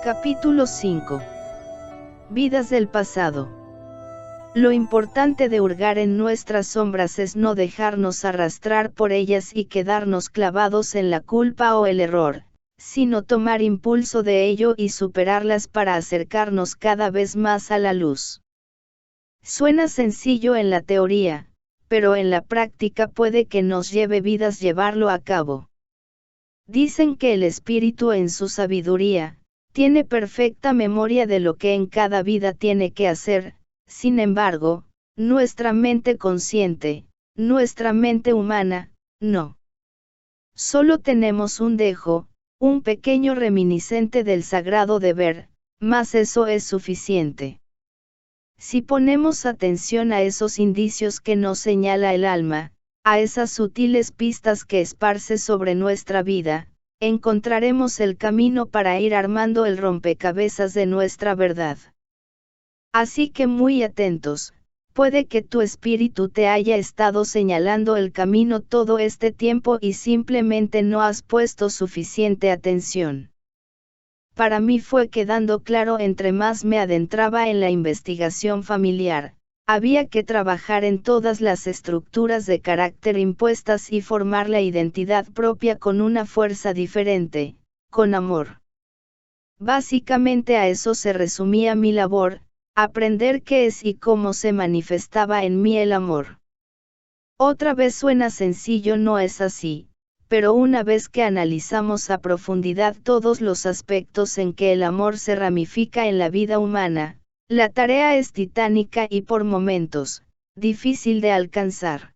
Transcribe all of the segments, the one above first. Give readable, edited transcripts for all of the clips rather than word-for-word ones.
Capítulo 5. Vidas del pasado. Lo importante de hurgar en nuestras sombras es no dejarnos arrastrar por ellas y quedarnos clavados en la culpa o el error, sino tomar impulso de ello y superarlas para acercarnos cada vez más a la luz. Suena sencillo en la teoría, pero en la práctica puede que nos lleve vidas llevarlo a cabo. Dicen que el espíritu en su sabiduría, tiene perfecta memoria de lo que en cada vida tiene que hacer. Sin embargo, nuestra mente consciente, nuestra mente humana, no. Solo tenemos un dejo, un pequeño reminiscente del sagrado deber, mas eso es suficiente. Si ponemos atención a esos indicios que nos señala el alma, a esas sutiles pistas que esparce sobre nuestra vida, encontraremos el camino para ir armando el rompecabezas de nuestra verdad. Así que muy atentos, puede que tu espíritu te haya estado señalando el camino todo este tiempo y simplemente no has puesto suficiente atención. Para mí fue quedando claro entre más me adentraba en la investigación familiar, había que trabajar en todas las estructuras de carácter impuestas y formar la identidad propia con una fuerza diferente, con amor. Básicamente a eso se resumía mi labor, aprender qué es y cómo se manifestaba en mí el amor. Otra vez suena sencillo, no es así, pero una vez que analizamos a profundidad todos los aspectos en que el amor se ramifica en la vida humana, la tarea es titánica y por momentos, difícil de alcanzar.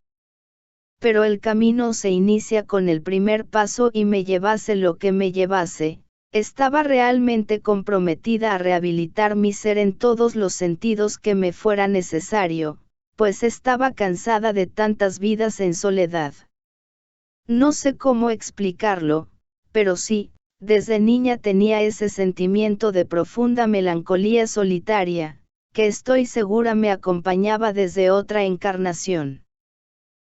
Pero el camino se inicia con el primer paso y me llevase lo que me llevase, estaba realmente comprometida a rehabilitar mi ser en todos los sentidos que me fuera necesario, pues estaba cansada de tantas vidas en soledad. No sé cómo explicarlo, pero sí, desde niña tenía ese sentimiento de profunda melancolía solitaria, que estoy segura me acompañaba desde otra encarnación.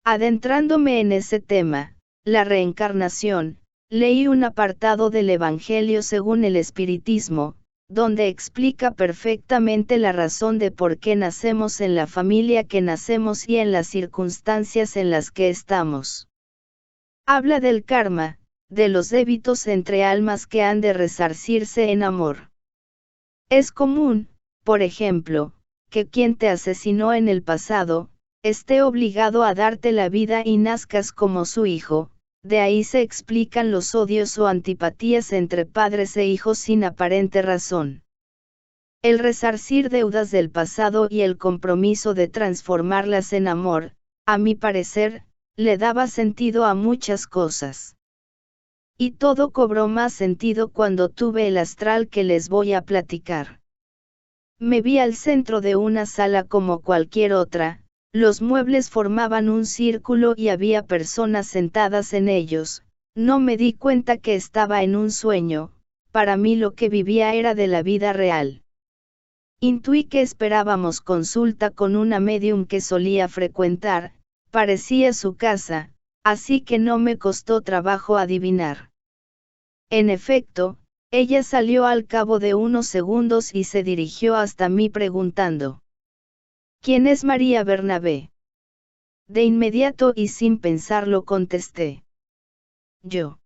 Adentrándome en ese tema, la reencarnación, leí un apartado del Evangelio según el Espiritismo, donde explica perfectamente la razón de por qué nacemos en la familia que nacemos y en las circunstancias en las que estamos. Habla del karma, de los débitos entre almas que han de resarcirse en amor. Es común, por ejemplo, que quien te asesinó en el pasado, esté obligado a darte la vida y nazcas como su hijo. De ahí se explican los odios o antipatías entre padres e hijos sin aparente razón. El resarcir deudas del pasado y el compromiso de transformarlas en amor, a mi parecer, le daba sentido a muchas cosas. Y todo cobró más sentido cuando tuve el astral que les voy a platicar. Me vi al centro de una sala como cualquier otra. Los muebles formaban un círculo y había personas sentadas en ellos. No me di cuenta que estaba en un sueño, para mí lo que vivía era de la vida real. Intuí que esperábamos consulta con una médium que solía frecuentar, parecía su casa, así que no me costó trabajo adivinar. En efecto, ella salió al cabo de unos segundos y se dirigió hasta mí preguntando: ¿Quién es María Bernabé? De inmediato y sin pensarlo contesté: yo.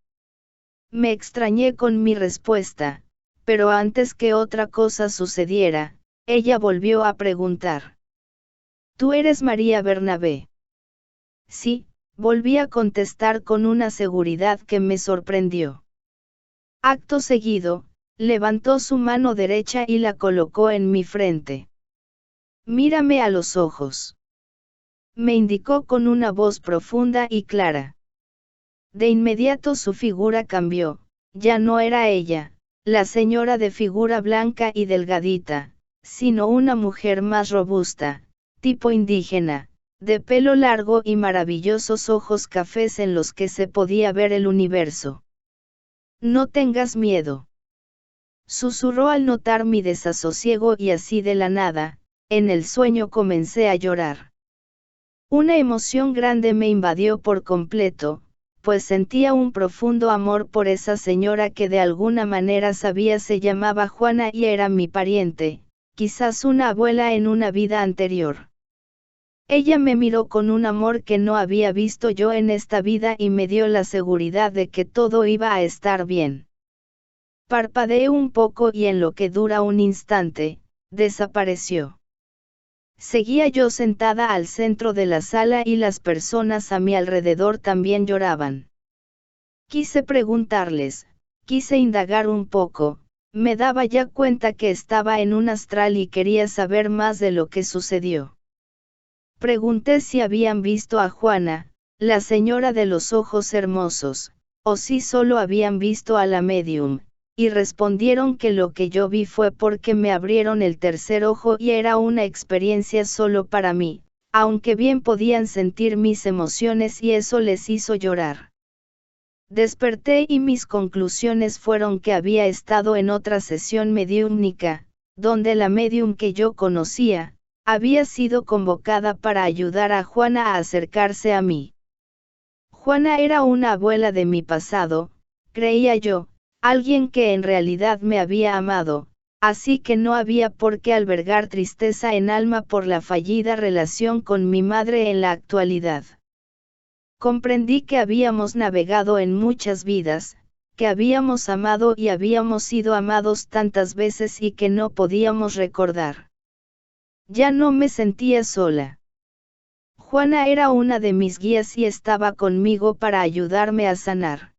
Me extrañé con mi respuesta, pero antes que otra cosa sucediera, ella volvió a preguntar: ¿Tú eres María Bernabé? Sí, volví a contestar con una seguridad que me sorprendió. Acto seguido, levantó su mano derecha y la colocó en mi frente. Mírame a los ojos. Me indicó con una voz profunda y clara. De inmediato su figura cambió, ya no era ella, la señora de figura blanca y delgadita, sino una mujer más robusta, tipo indígena, de pelo largo y maravillosos ojos cafés en los que se podía ver el universo. No tengas miedo. susurró al notar mi desasosiego y así de la nada, en el sueño comencé a llorar. Una emoción grande me invadió por completo, pues sentía un profundo amor por esa señora que de alguna manera sabía se llamaba Juana y era mi pariente, quizás una abuela en una vida anterior. Ella me miró con un amor que no había visto yo en esta vida y me dio la seguridad de que todo iba a estar bien. Parpadeé un poco y en lo que dura un instante, desapareció. Seguía yo sentada al centro de la sala y las personas a mi alrededor también lloraban. Quise preguntarles, quise indagar un poco, me daba ya cuenta que estaba en un astral y quería saber más de lo que sucedió. Pregunté si habían visto a Juana, la señora de los ojos hermosos, o si solo habían visto a la médium, y respondieron que lo que yo vi fue porque me abrieron el tercer ojo y era una experiencia solo para mí, aunque bien podían sentir mis emociones y eso les hizo llorar. Desperté y mis conclusiones fueron que había estado en otra sesión mediúmnica, donde la médium que yo conocía, había sido convocada para ayudar a Juana a acercarse a mí. Juana era una abuela de mi pasado, creía yo, alguien que en realidad me había amado, así que no había por qué albergar tristeza en alma por la fallida relación con mi madre en la actualidad. Comprendí que habíamos navegado en muchas vidas, que habíamos amado y habíamos sido amados tantas veces y que no podíamos recordar. Ya no me sentía sola. Juana era una de mis guías y estaba conmigo para ayudarme a sanar.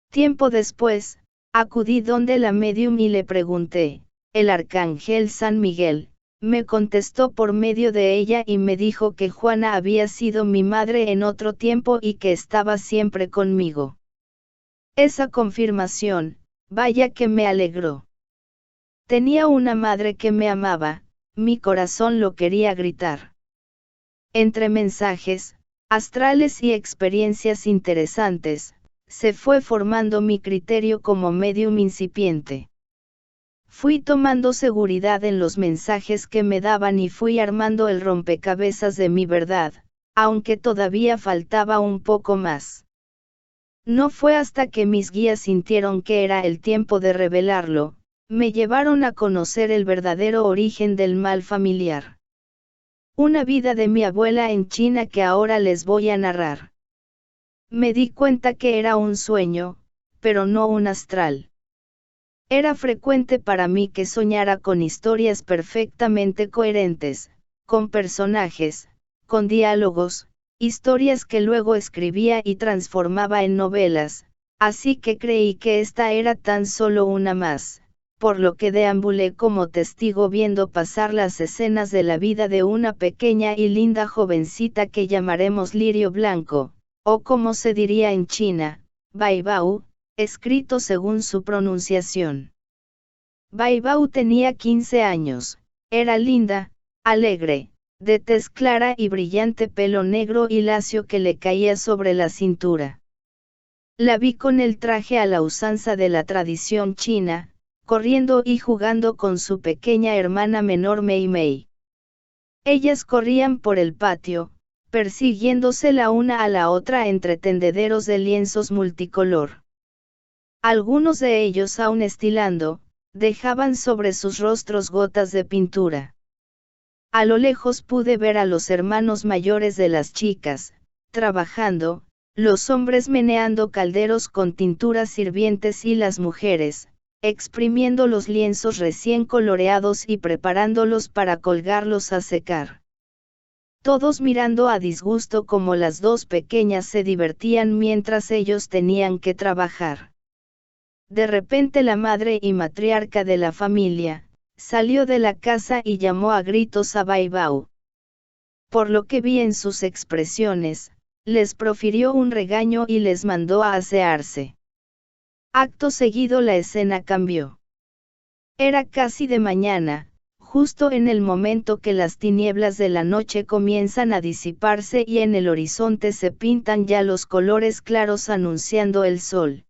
Tiempo después, acudí donde la médium y le pregunté, el arcángel San Miguel, me contestó por medio de ella y me dijo que Juana había sido mi madre en otro tiempo y que estaba siempre conmigo. Esa confirmación, vaya que me alegró. Tenía una madre que me amaba, mi corazón lo quería gritar. Entre mensajes, astrales y experiencias interesantes, se fue formando mi criterio como médium incipiente. Fui tomando seguridad en los mensajes que me daban y fui armando el rompecabezas de mi verdad, aunque todavía faltaba un poco más. No fue hasta que mis guías sintieron que era el tiempo de revelarlo, me llevaron a conocer el verdadero origen del mal familiar. Una vida de mi abuela en China que ahora les voy a narrar. Me di cuenta que era un sueño, pero no un astral. Era frecuente para mí que soñara con historias perfectamente coherentes, con personajes, con diálogos, historias que luego escribía y transformaba en novelas, así que creí que esta era tan solo una más, por lo que deambulé como testigo viendo pasar las escenas de la vida de una pequeña y linda jovencita que llamaremos Lirio Blanco, o como se diría en China, Baibao, escrito según su pronunciación. Baibao tenía 15 años, era linda, alegre, de tez clara y brillante pelo negro y lacio que le caía sobre la cintura. La vi con el traje a la usanza de la tradición china, corriendo y jugando con su pequeña hermana menor Mei Mei. Ellas corrían por el patio, persiguiéndose la una a la otra entre tendederos de lienzos multicolor. Algunos de ellos aún estilando, dejaban sobre sus rostros gotas de pintura. A lo lejos pude ver a los hermanos mayores de las chicas, trabajando, los hombres meneando calderos con tinturas sirvientes y las mujeres, exprimiendo los lienzos recién coloreados y preparándolos para colgarlos a secar. Todos mirando a disgusto como las dos pequeñas se divertían mientras ellos tenían que trabajar. De repente la madre y matriarca de la familia, salió de la casa y llamó a gritos a Baibao. Por lo que vi en sus expresiones, les profirió un regaño y les mandó a asearse. Acto seguido la escena cambió. Era casi de mañana, justo en el momento que las tinieblas de la noche comienzan a disiparse y en el horizonte se pintan ya los colores claros anunciando el sol.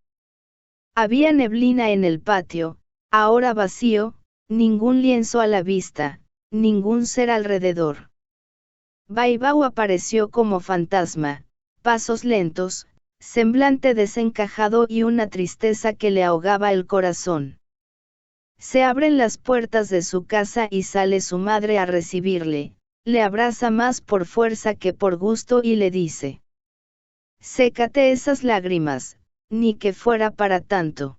Había neblina en el patio, Ahora vacío, ningún lienzo a la vista, ningún ser alrededor. Baibao apareció como fantasma, pasos lentos, semblante desencajado y una tristeza que le ahogaba el corazón. Se abren las puertas de su casa y sale su madre a recibirle, le abraza más por fuerza que por gusto y le dice: sécate esas lágrimas, ni que fuera para tanto.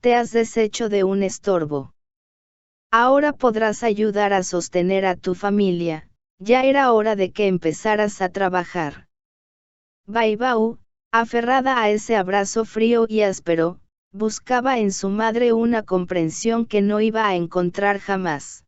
Te has deshecho de un estorbo. Ahora podrás ayudar a sostener a tu familia, ya era hora de que empezaras a trabajar. Baibao, aferrada a ese abrazo frío y áspero, buscaba en su madre una comprensión que no iba a encontrar jamás.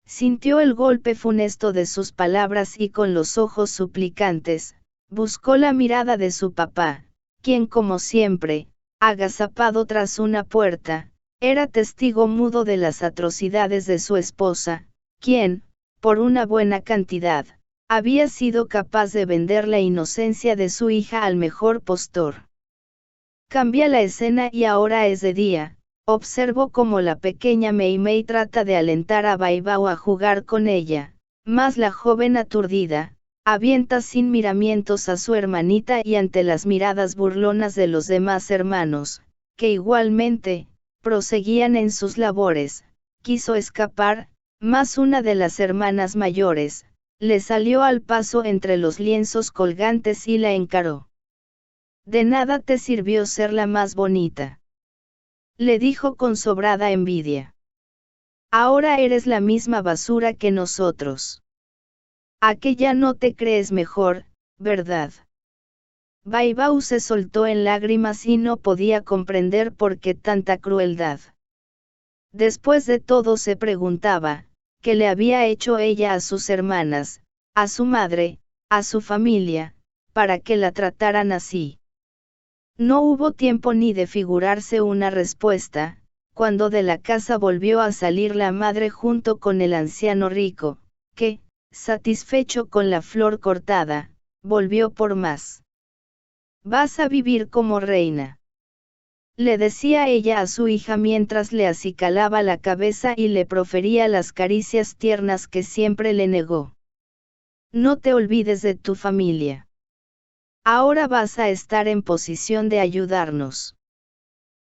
Sintió el golpe funesto de sus palabras y con los ojos suplicantes, buscó la mirada de su papá, quien como siempre, agazapado tras una puerta, era testigo mudo de las atrocidades de su esposa, quien, por una buena cantidad, había sido capaz de vender la inocencia de su hija al mejor postor. Cambia la escena y ahora es de día. Observó cómo la pequeña Mei Mei trata de alentar a Baibao a jugar con ella, mas la joven aturdida, avienta sin miramientos a su hermanita y ante las miradas burlonas de los demás hermanos, que igualmente, proseguían en sus labores, quiso escapar, mas una de las hermanas mayores, le salió al paso entre los lienzos colgantes y la encaró. De nada te sirvió ser la más bonita, le dijo con sobrada envidia. Ahora eres la misma basura que nosotros. ¿A que ya no te crees mejor, verdad? Baibao se soltó en lágrimas y no podía comprender por qué tanta crueldad. Después de todo se preguntaba, ¿qué le había hecho ella a sus hermanas, a su madre, a su familia, para que la trataran así? No hubo tiempo ni de figurarse una respuesta, cuando de la casa volvió a salir la madre junto con el anciano rico, que, satisfecho con la flor cortada, volvió por más. Vas a vivir como reina, le decía ella a su hija mientras le acicalaba la cabeza y le profería las caricias tiernas que siempre le negó. No te olvides de tu familia. Ahora vas a estar en posición de ayudarnos,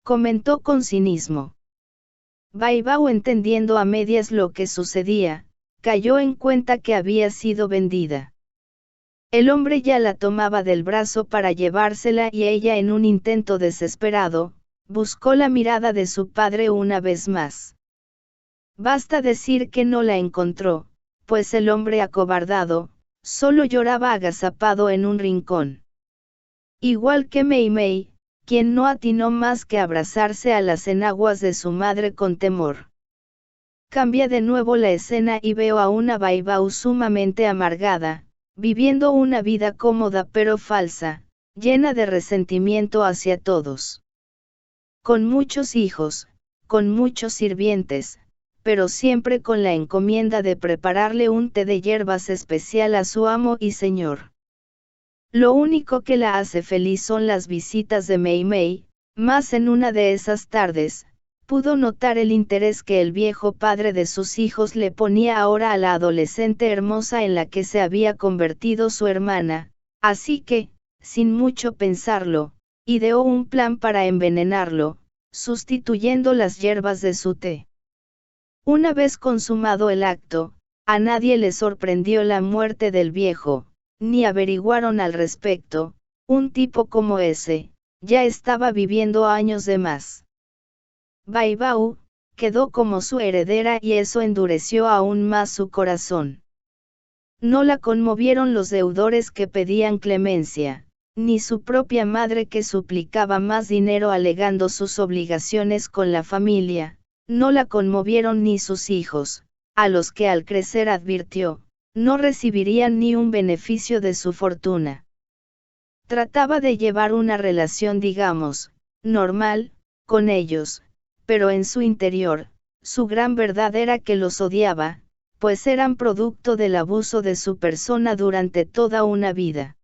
comentó con cinismo. Baibao, entendiendo a medias lo que sucedía, cayó en cuenta que había sido vendida. El hombre ya la tomaba del brazo para llevársela y ella, en un intento desesperado, buscó la mirada de su padre una vez más. Basta decir que no la encontró, pues el hombre acobardado, solo lloraba agazapado en un rincón. Igual que Mei Mei, quien no atinó más que abrazarse a las enaguas de su madre con temor. Cambia de nuevo la escena y veo a una Baibao sumamente amargada, viviendo una vida cómoda pero falsa, llena de resentimiento hacia todos. Con muchos hijos, con muchos sirvientes, pero siempre con la encomienda de prepararle un té de hierbas especial a su amo y señor. Lo único que la hace feliz son las visitas de Mei Mei, mas en una de esas tardes, pudo notar el interés que el viejo padre de sus hijos le ponía ahora a la adolescente hermosa en la que se había convertido su hermana, así que, sin mucho pensarlo, ideó un plan para envenenarlo, sustituyendo las hierbas de su té. Una vez consumado el acto, a nadie le sorprendió la muerte del viejo, ni averiguaron al respecto. Un tipo como ese, ya estaba viviendo años de más. Baibao quedó como su heredera y eso endureció aún más su corazón. No la conmovieron los deudores que pedían clemencia, ni su propia madre que suplicaba más dinero alegando sus obligaciones con la familia, no la conmovieron ni sus hijos, a los que al crecer advirtió, no recibirían ni un beneficio de su fortuna. Trataba de llevar una relación, digamos, normal, con ellos, pero en su interior, su gran verdad era que los odiaba, pues eran producto del abuso de su persona durante toda una vida.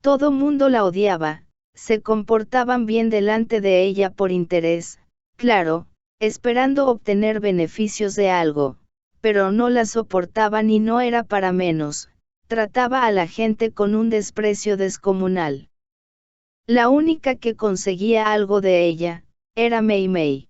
Todo mundo la odiaba, se comportaban bien delante de ella por interés, claro, esperando obtener beneficios de algo, pero no la soportaban y no era para menos, trataba a la gente con un desprecio descomunal. La única que conseguía algo de ella, era Mei Mei.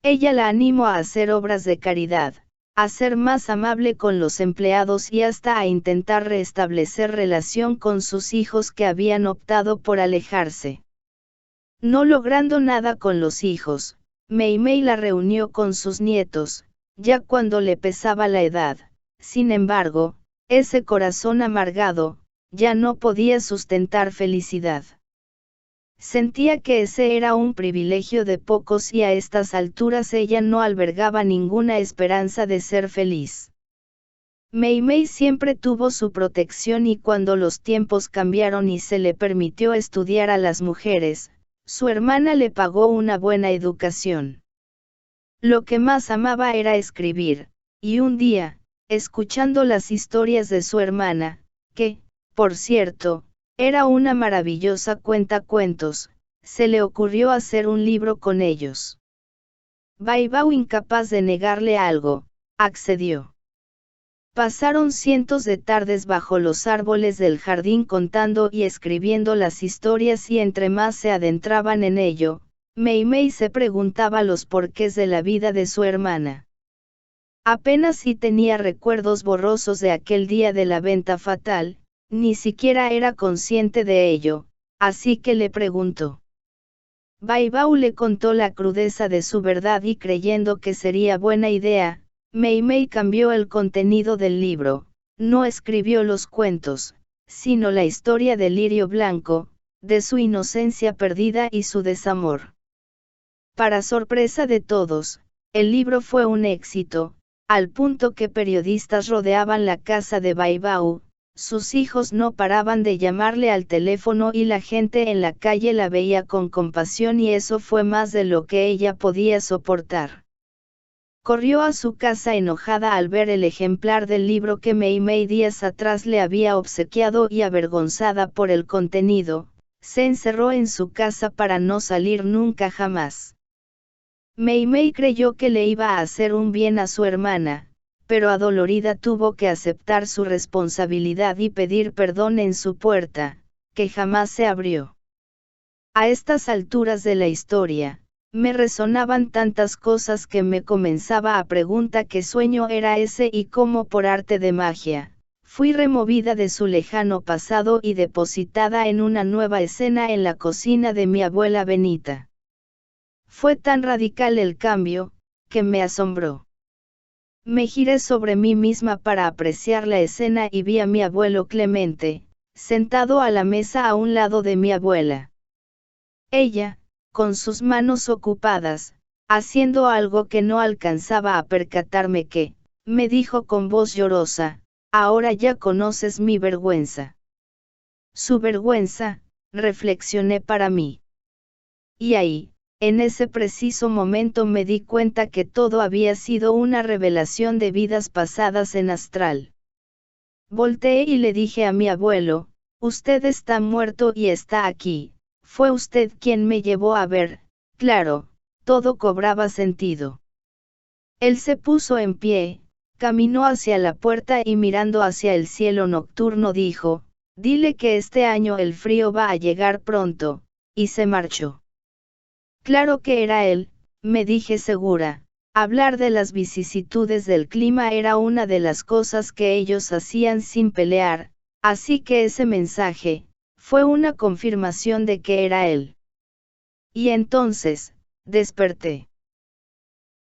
Ella la animó a hacer obras de caridad, a ser más amable con los empleados y hasta a intentar restablecer relación con sus hijos que habían optado por alejarse. No logrando nada con los hijos, Mei Mei la reunió con sus nietos, ya cuando le pesaba la edad. Sin embargo, ese corazón amargado, ya no podía sustentar felicidad. Sentía que ese era un privilegio de pocos y a estas alturas ella no albergaba ninguna esperanza de ser feliz. Mei Mei siempre tuvo su protección y cuando los tiempos cambiaron y se le permitió estudiar a las mujeres, su hermana le pagó una buena educación. Lo que más amaba era escribir, y un día, escuchando las historias de su hermana, que, por cierto, era una maravillosa cuentacuentos, se le ocurrió hacer un libro con ellos. Bai Bao, incapaz de negarle algo, accedió. Pasaron cientos de tardes bajo los árboles del jardín contando y escribiendo las historias y entre más se adentraban en ello, Mei Mei se preguntaba los porqués de la vida de su hermana. Apenas si tenía recuerdos borrosos de aquel día de la venta fatal, ni siquiera era consciente de ello, así que le preguntó. Bai Bao le contó la crudeza de su verdad y creyendo que sería buena idea, Mei Mei cambió el contenido del libro, no escribió los cuentos, sino la historia del lirio blanco, de su inocencia perdida y su desamor. Para sorpresa de todos, el libro fue un éxito, al punto que periodistas rodeaban la casa de Bai Bao. Sus hijos no paraban de llamarle al teléfono y la gente en la calle la veía con compasión y eso fue más de lo que ella podía soportar. Corrió a su casa enojada al ver el ejemplar del libro que Mei Mei días atrás le había obsequiado y avergonzada por el contenido, se encerró en su casa para no salir nunca jamás. Mei Mei creyó que le iba a hacer un bien a su hermana, pero adolorida tuvo que aceptar su responsabilidad y pedir perdón en su puerta, que jamás se abrió. A estas alturas de la historia, me resonaban tantas cosas que me comenzaba a preguntar qué sueño era ese y cómo por arte de magia, fui removida de su lejano pasado y depositada en una nueva escena en la cocina de mi abuela Benita. Fue tan radical el cambio, que me asombró. Me giré sobre mí misma para apreciar la escena y vi a mi abuelo Clemente, sentado a la mesa a un lado de mi abuela. Ella, con sus manos ocupadas, haciendo algo que no alcanzaba a percatarme que, me dijo con voz llorosa, ahora ya conoces mi vergüenza. Su vergüenza, reflexioné para mí. Y ahí, en ese preciso momento me di cuenta que todo había sido una revelación de vidas pasadas en astral. Volteé y le dije a mi abuelo, usted está muerto y está aquí, fue usted quien me llevó a ver, claro, todo cobraba sentido. Él se puso en pie, caminó hacia la puerta y mirando hacia el cielo nocturno dijo, dile que este año el frío va a llegar pronto, y se marchó. Claro que era él, me dije segura, hablar de las vicisitudes del clima era una de las cosas que ellos hacían sin pelear, así que ese mensaje, fue una confirmación de que era él. Y entonces, desperté.